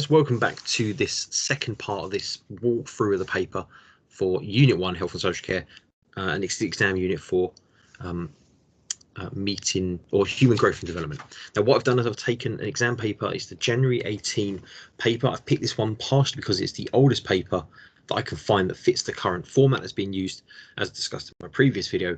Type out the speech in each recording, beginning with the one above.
guys, welcome back to this second part of this walkthrough of the paper for Unit 1, Health and Social Care, and it's the exam unit for meeting or human growth and development. Now what I've done is I've taken an exam paper. It's the January 18 paper. I've picked this one partially because it's the oldest paper that I can find that fits the current format that's being used, as discussed in my previous video.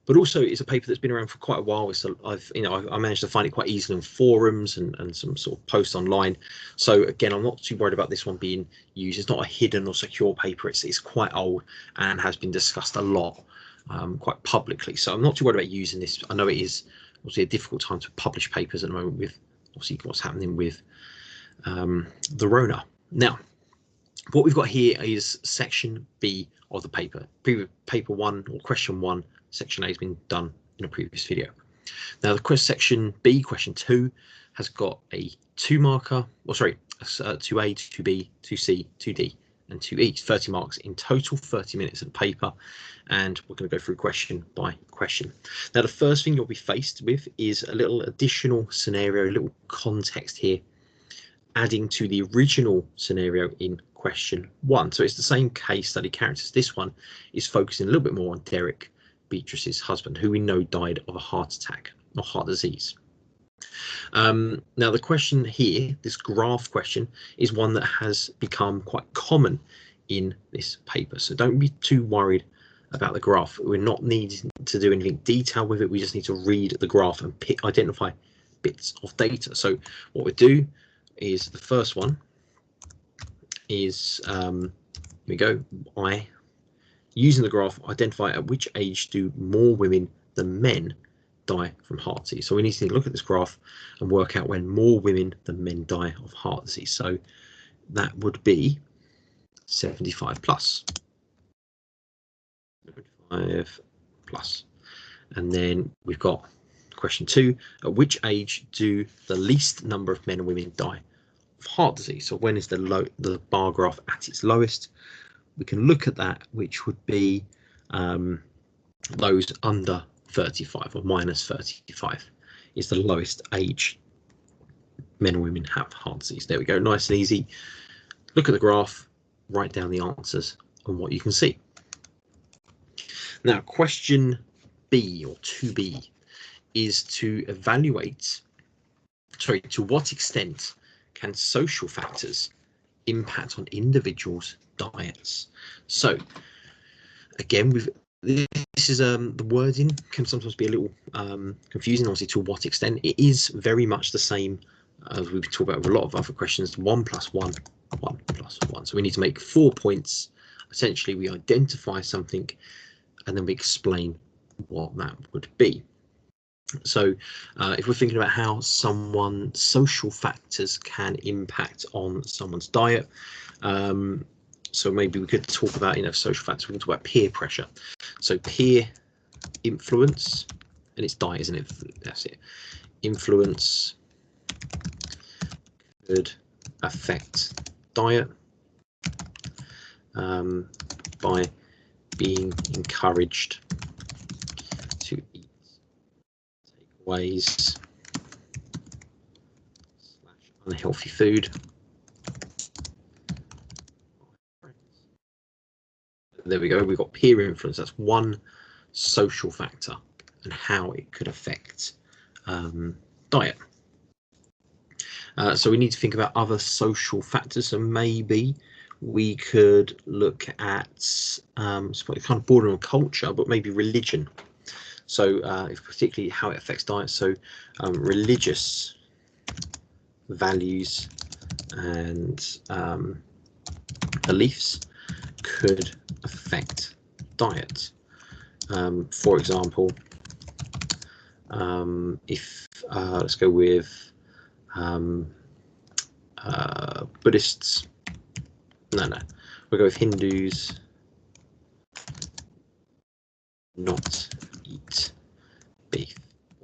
But also it's a paper that's been around for quite a while. So I managed to find it quite easily on forums and some sort of posts online. So again, I'm not too worried about this one being used. It's not a hidden or secure paper. It's quite old and has been discussed a lot, quite publicly. So I'm not too worried about using this. I know it is obviously a difficult time to publish papers at the moment with obviously what's happening with the Rona. Now, what we've got here is section B of the paper. Paper 1 or question 1. Section A has been done in a previous video. Now the section B, question 2, has got a 2 marker, or sorry, 2A, 2B, 2C, 2D, and 2E. 30 marks in total, 30 minutes of paper, and we're going to go through question by question. Now the first thing you'll be faced with is a little additional scenario, a little context here, adding to the original scenario in question 1. So it's the same case study characters. This one is focusing a little bit more on Derek, Beatrice's husband, who we know died of a heart attack or heart disease. Now the question here, this graph question, is one that has become quite common in this paper, so don't be too worried about the graph. We're not needing to do anything detailed with it. We just need to read the graph and identify bits of data. So what we do is, the first one is here we go, using the graph, identify at which age do more women than men die from heart disease. So we need to look at this graph and work out when more women than men die of heart disease. So that would be 75 plus. 75 plus. And then we've got question 2, at which age do the least number of men and women die of heart disease? So when is the bar graph at its lowest? We can look at that, which would be those under 35 or minus 35 is the lowest age men and women have heart disease. There we go, nice and easy. Look at the graph, write down the answers and what you can see. Now question B or 2B is to evaluate, to what extent can social factors impact on individuals' diets? So again, this is the wording can sometimes be a little confusing. Obviously, to what extent, it is very much the same as we've talked about with a lot of other questions. 1 plus 1, 1 plus 1. So we need to make 4 points. Essentially, we identify something and then we explain what that would be. So if we're thinking about how social factors can impact on someone's diet, so maybe we could talk about, social factors. We can talk about peer pressure. So peer influence, and it's diet, isn't it? That's it. Influence could affect diet by being encouraged to eat takeaways / unhealthy food. There we go, we've got peer influence. That's one social factor and how it could affect diet. So we need to think about other social factors. So maybe we could look at it's kind of bordering on culture, but maybe religion. So if particularly how it affects diet. So religious values and beliefs could affect diet. For example, if let's go with Buddhists. No, we'll go with Hindus. Not eat beef.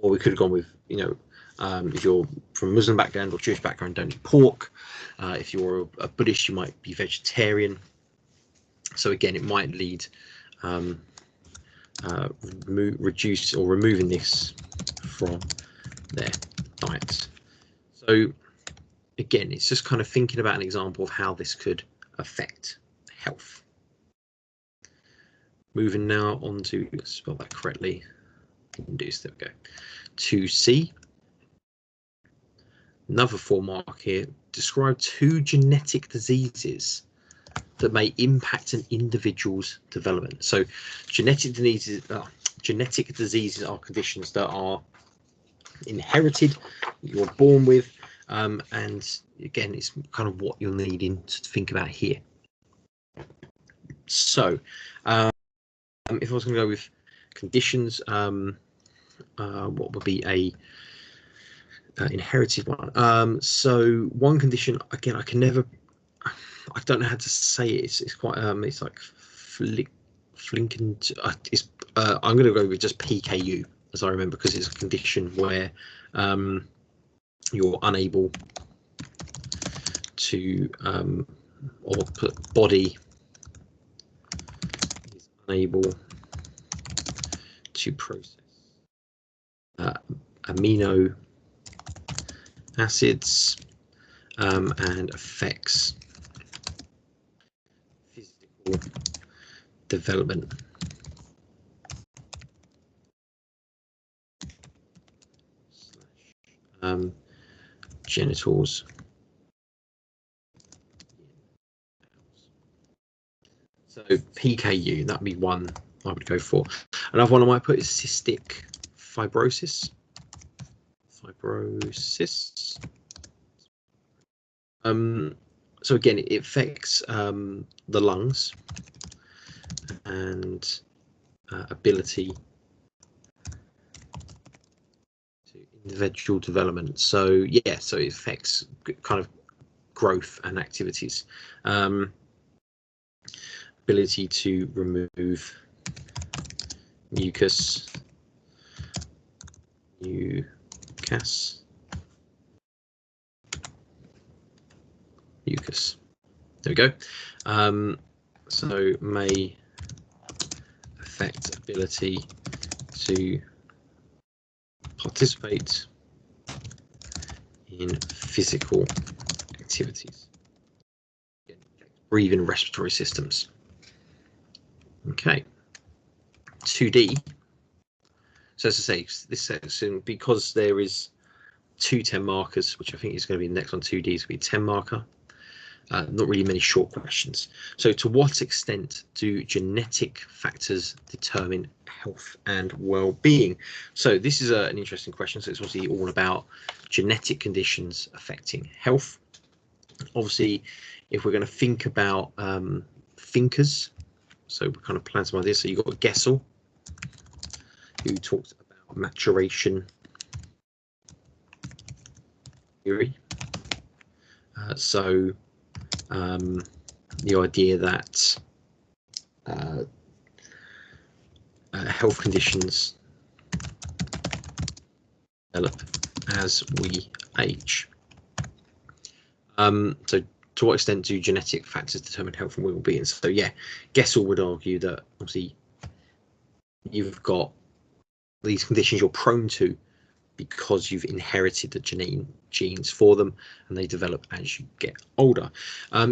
Or we could have gone with, if you're from a Muslim background or Jewish background, don't eat pork. If you're a Buddhist, you might be vegetarian. So again, it might lead removing this from their diets. So again, it's just kind of thinking about an example of how this could affect health. Moving now on to, let's spell that correctly, induce, there we go, 2C. Another 4 mark here. Describe 2 genetic diseases that may impact an individual's development. So genetic diseases are conditions that are inherited, you're born with, and again, it's kind of what you're needing to think about here. So if I was going to go with conditions, what would be a inherited one? So one condition, again, I don't know how to say it. It's quite it's like flinking. I'm going to go with just PKU, as I remember, because it's a condition where you're unable to or body is unable to process amino acids and affects physical development. Genitals. So PKU, that'd be one I would go for. Another one I might put is cystic fibrosis. So again, it affects the lungs and ability to individual development. So yeah, so it affects kind of growth and activities. Ability to remove mucus. There we go. So may affect ability to participate in physical activities. Breathing, respiratory systems. Okay. 2D. So as I say, this section, because there is 2 10 markers, which I think is going to be the next one, 2D is going to be 10 marker. Not really many short questions. So to what extent do genetic factors determine health and well-being? So this is an interesting question. So it's obviously all about genetic conditions affecting health. Obviously, if we're going to think about thinkers, so we kind of plan some ideas. So you've got Gessel, who talks about maturation theory. The idea that health conditions develop as we age. So to what extent do genetic factors determine health and well-being? So yeah, Gessel would argue that obviously you've got these conditions you're prone to because you've inherited the genes for them, and they develop as you get older.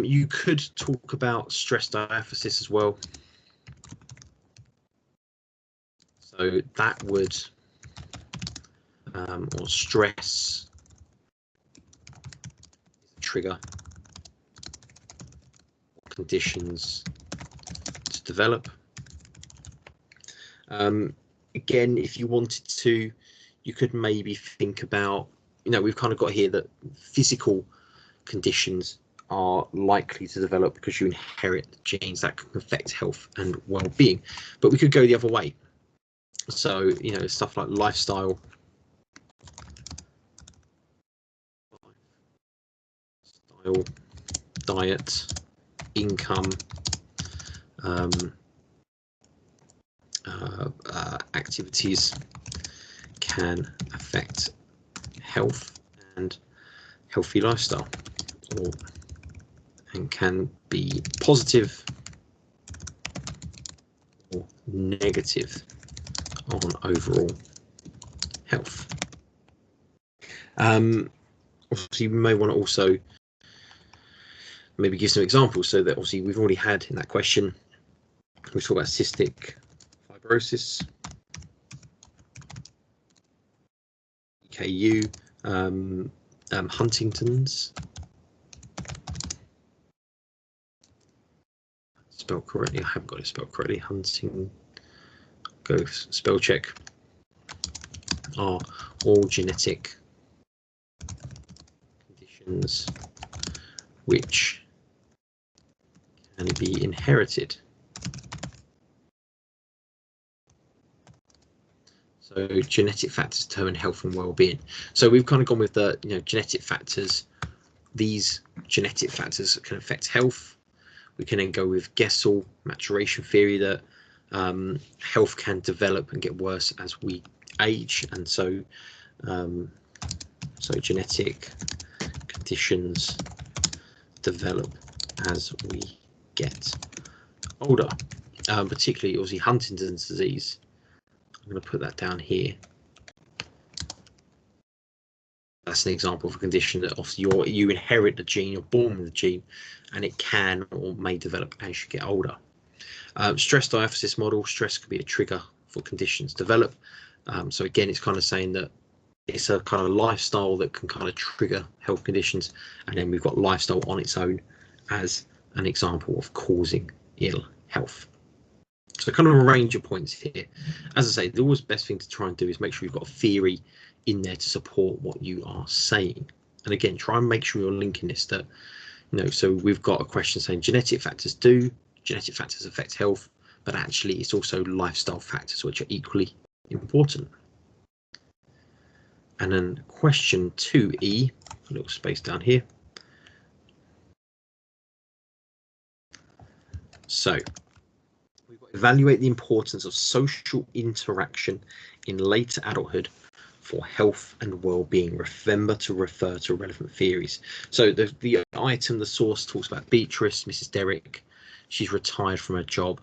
You could talk about stress diaphysis as well. So that would, or stress trigger conditions to develop. Again, if you wanted to, you could maybe think about, we've kind of got here that physical conditions are likely to develop because you inherit genes that can affect health and well-being. But we could go the other way. So, stuff like lifestyle, diet, income, activities can affect health and healthy lifestyle, and can be positive or negative on overall health. obviously we may want to also maybe give some examples, so that obviously we've already had in that question, we talk about cystic fibrosis, KU, Huntington's, spelled correctly. I haven't got it spelled correctly. Go spell check. Are all genetic conditions which can be inherited. So genetic factors determine health and well-being. So we've kind of gone with the genetic factors. These genetic factors can affect health. We can then go with Gessel maturation theory, that health can develop and get worse as we age, and so genetic conditions develop as we get older, particularly obviously Huntington's disease. I'm going to put that down here. That's an example of a condition that obviously you inherit the gene, you're born with the gene, and it can or may develop as you get older. Stress diaphysis model, stress could be a trigger for conditions develop. So again, it's kind of saying that it's a kind of lifestyle that can kind of trigger health conditions, and then we've got lifestyle on its own as an example of causing ill health. So kind of a range of points here. As I say, the always best thing to try and do is make sure you've got a theory in there to support what you are saying. And again, try and make sure you're linking this, that so we've got a question saying genetic factors affect health, but actually it's also lifestyle factors which are equally important. And then question 2E, a little space down here. So we've got to evaluate the importance of social interaction in later adulthood for health and well-being. Remember to refer to relevant theories. So the item, the source, talks about Beatrice, Mrs. Derrick. She's retired from her job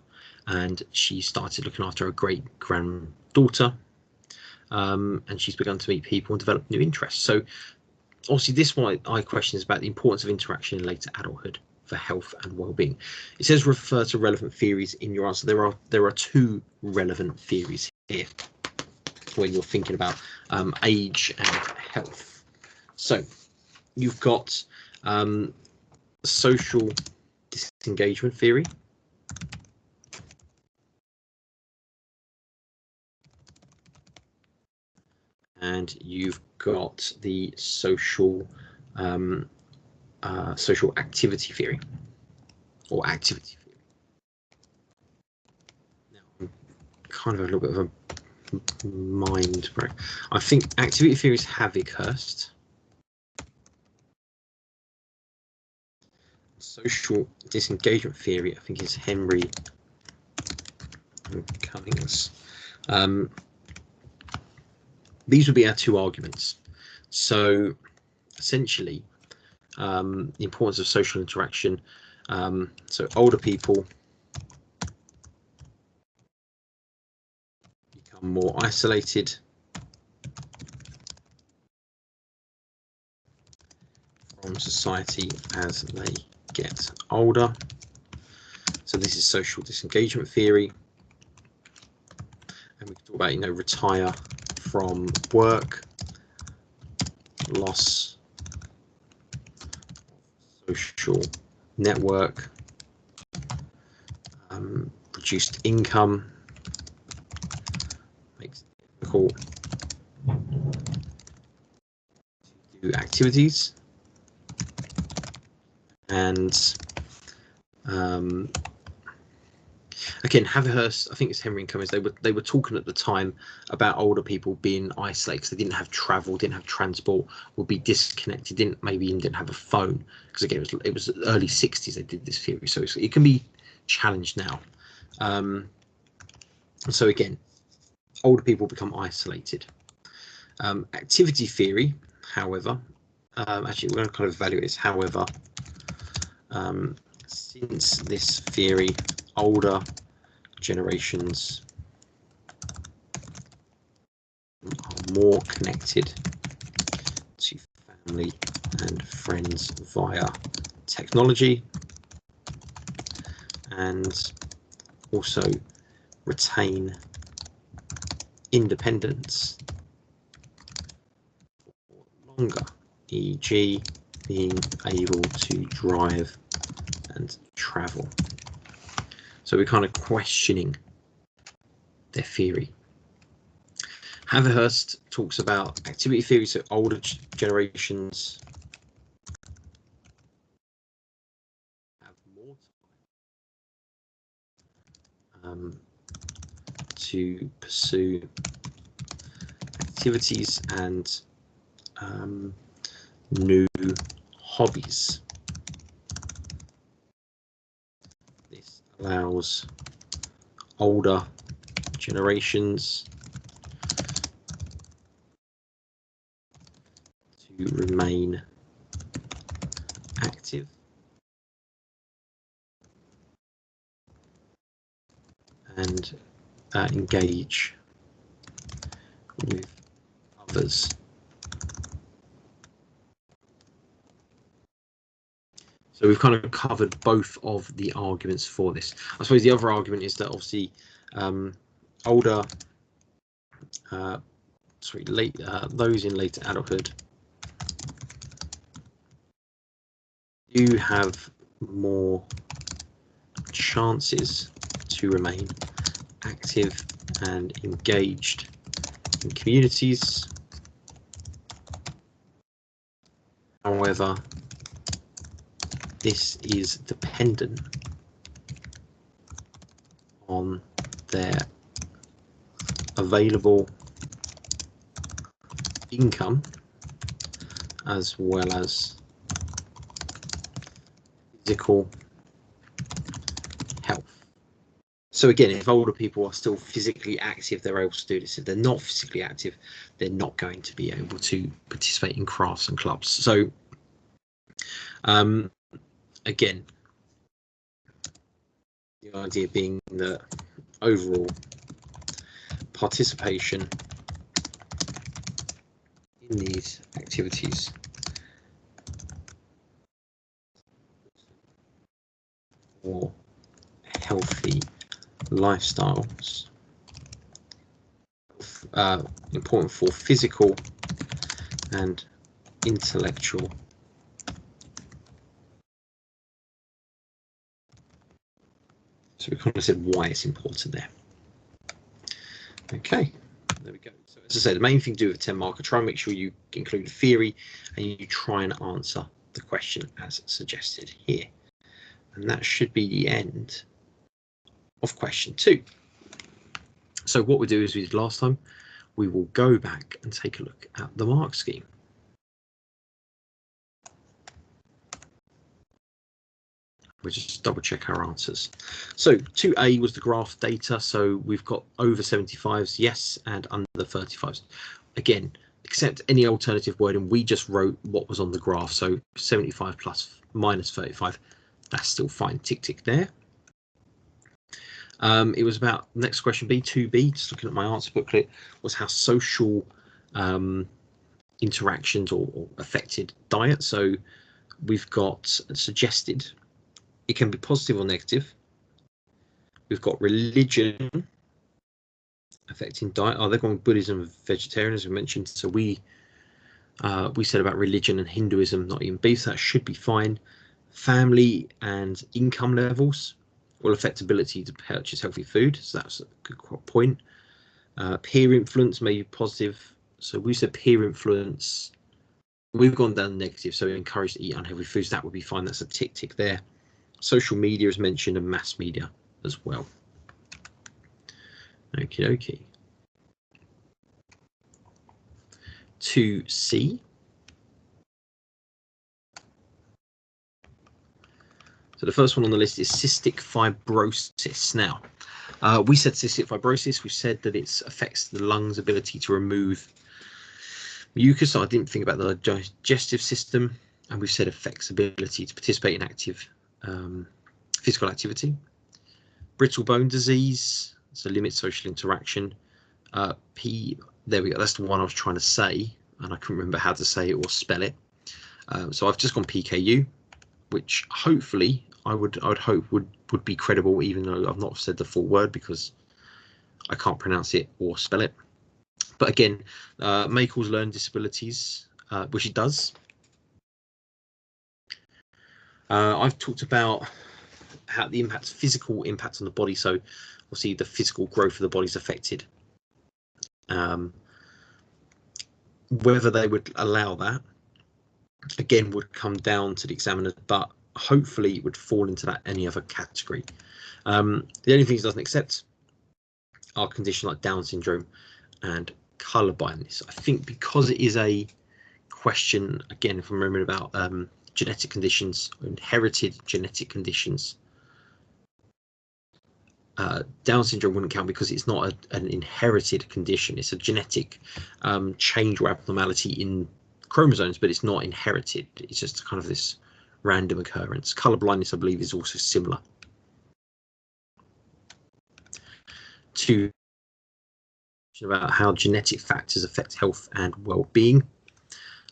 and she started looking after her great-granddaughter, and she's begun to meet people and develop new interests. So obviously this one I question is about the importance of interaction in later adulthood for health and well-being. It says refer to relevant theories in your answer. There are two relevant theories here when you're thinking about age and health. So you've got social disengagement theory, and you've got the social activity theory, or activity theory. Now I'm kind of a little bit of a mind break. I think activity theory is Havikhurst. Social disengagement theory, I think, is Henry Cummings. These would be our two arguments. So essentially, the importance of social interaction. So older people become more isolated from society as they get older. So this is social disengagement theory. And we can talk about, retire from work, loss of social network, reduced income, makes it difficult to do activities, and again, Havikhurst, I think it's Henry and Cummings, they were talking at the time about older people being isolated because they didn't have travel, didn't have transport, would be disconnected, didn't have a phone, because again it was the early 60s they did this theory, so it can be challenged now. So again, older people become isolated. Activity theory, however, actually we're going to kind of evaluate this. However, since this theory, older generations are more connected to family and friends via technology, and also retain independence for longer, e.g. being able to drive and travel. So we're kind of questioning their theory. Haverhurst talks about activity theory, so older generations have more time to pursue activities and new hobbies. This allows older generations to remain active and engage with others. So we've kind of covered both of the arguments for this. I suppose the other argument is that obviously older, those in later adulthood do have more chances to remain active and engaged in communities. However, this is dependent on their available income as well as physical health. So again, if older people are still physically active, they're able to do this. If they're not physically active, they're not going to be able to participate in crafts and clubs. So again, the idea being that overall participation in these activities for healthy lifestyles, important for physical and intellectual So we kind of said why it's important there. Okay, there we go. So as I said, the main thing to do with a 10 marker, try and make sure you include a theory and you try and answer the question as suggested here. And that should be the end of question 2. So what we do as we did last time, we will go back and take a look at the mark scheme. We'll just double check our answers. So 2A was the graph data. So we've got over 75s, yes, and under 35s. Again, accept any alternative wording. We just wrote what was on the graph. So 75 plus minus 35, that's still fine. Tick, tick there. It was about, next question B, 2B, just looking at my answer booklet, was how social interactions or affected diet. So we've got suggested it can be positive or negative. We've got religion affecting diet. Oh, they're going Buddhism and vegetarianism mentioned. So we said about religion and Hinduism not eating beef. So that should be fine. Family and income levels will affect ability to purchase healthy food. So that's a good point. Peer influence may be positive. So we said peer influence. We've gone down negative. So encouraged to eat unhealthy foods. That would be fine. That's a tick, tick there. Social media is mentioned and mass media as well. Okie dokie. 2C. So the first one on the list is cystic fibrosis. Now, we said cystic fibrosis. We said that it affects the lungs' ability to remove mucus. So I didn't think about the digestive system. And we've said affects ability to participate in active physical activity. Brittle bone disease, so limits social interaction. There we go, that's the one I was trying to say and I couldn't remember how to say it or spell it. So I've just gone PKU, which hopefully I would hope would be credible, even though I've not said the full word because I can't pronounce it or spell it. But again, may cause learning disabilities, which it does. I've talked about how the physical impact on the body. So obviously the physical growth of the body is affected. Whether they would allow that, again, would come down to the examiner, but hopefully it would fall into that any other category. The only things it doesn't accept are conditions like Down syndrome and colour blindness. I think because it is a question, again, if I'm remembering about genetic conditions, inherited genetic conditions, Down syndrome wouldn't count because it's not an inherited condition. It's a genetic change or abnormality in chromosomes, but it's not inherited. It's just kind of this random occurrence. Colour blindness, I believe, is also similar to about how genetic factors affect health and well-being.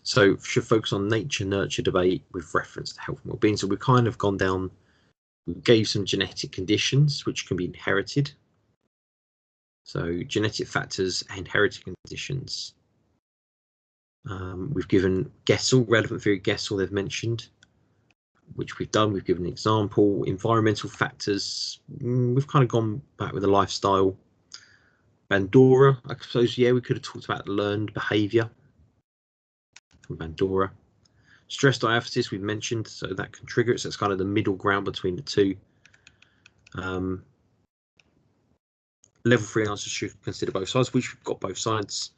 So should focus on nature-nurture debate with reference to health and well-being. So we've kind of gone down, we gave some genetic conditions which can be inherited. So genetic factors, inherited conditions. We've given Gessel, relevant theory Gessel they've mentioned, which we've done. We've given an example. Environmental factors, we've kind of gone back with the lifestyle. Bandura, I suppose, yeah, we could have talked about learned behaviour from Bandura. Stress diaphysis we've mentioned, so that can trigger it. So it's kind of the middle ground between the two. Level 3 answers should consider both sides, which we've got both sides,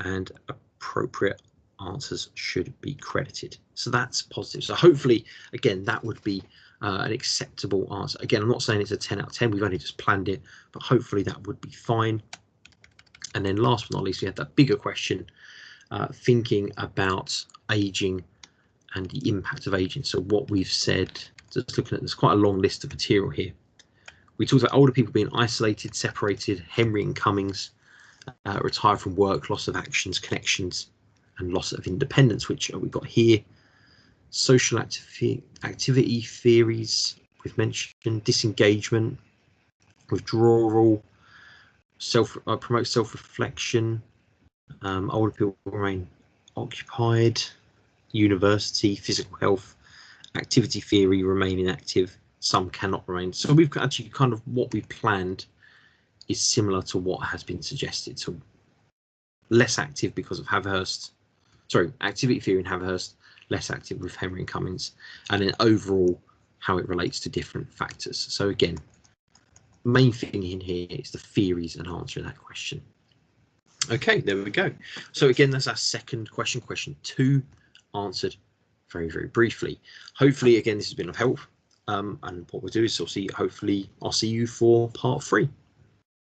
and appropriate answers should be credited. So that's positive. So hopefully, again, that would be an acceptable answer. Again, I'm not saying it's a 10 out of 10. We've only just planned it, but hopefully that would be fine. And then last but not least, we had that bigger question, thinking about aging and the impact of aging. So what we've said, just looking at, there's quite a long list of material here. We talked about older people being isolated, separated, Henry and Cummings, retired from work, loss of actions, connections, and loss of independence, which we've got here. Social activity theories, we've mentioned disengagement, withdrawal, promote self-reflection, older people remain occupied, university, physical health, activity theory, remain inactive, some cannot remain. So we've actually kind of what we've planned is similar to what has been suggested. So less active because of Haverhurst, sorry, activity theory in Haverhurst, less active with Henry and Cummings, and then overall how it relates to different factors. So again, main thing in here is the theories and answering that question. Okay, there we go. So again, that's our second question, question 2, answered very, very briefly. Hopefully, again, this has been of help. And what we'll do is hopefully I'll see you for part 3.